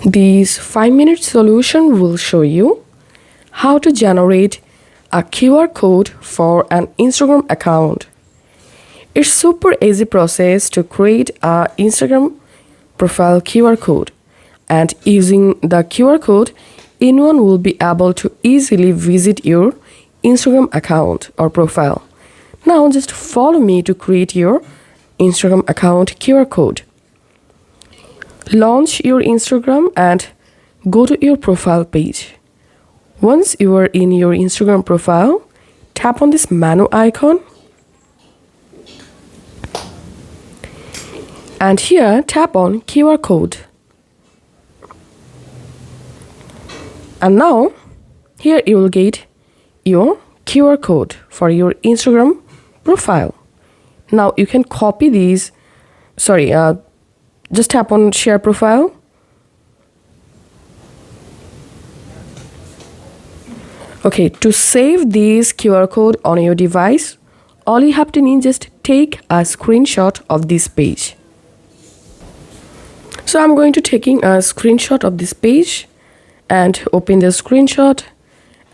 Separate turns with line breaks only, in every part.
This 5-minute solution will show you how to generate a QR code for an Instagram account. It's super easy process to create a Instagram profile QR code, and using the QR code, anyone will be able to easily visit your Instagram account or profile. Now just follow me to create your Instagram account QR code. Launch your Instagram and go to your profile page. Once you are in your Instagram profile, tap on this menu icon. And here tap on QR code. And now here you will get your QR code for your Instagram profile. Now you can copy these, just tap on share profile. Okay, to save this QR code on your device, all you have to need just take a screenshot of this page. So I'm going to taking a screenshot of this page and open the screenshot,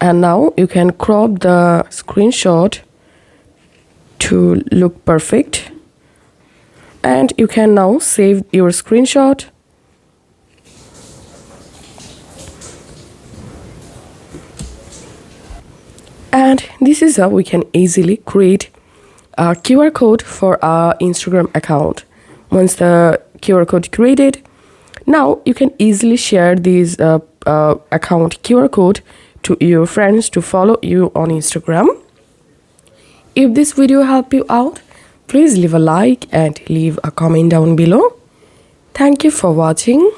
and now you can crop the screenshot to look perfect, and you can now save your screenshot. And this is how we can easily create a QR code for our Instagram account. Once the QR code created, now you can easily share this account QR code to your friends to follow you on Instagram. If this video helped you out, please leave a like and leave a comment down below. Thank you for watching.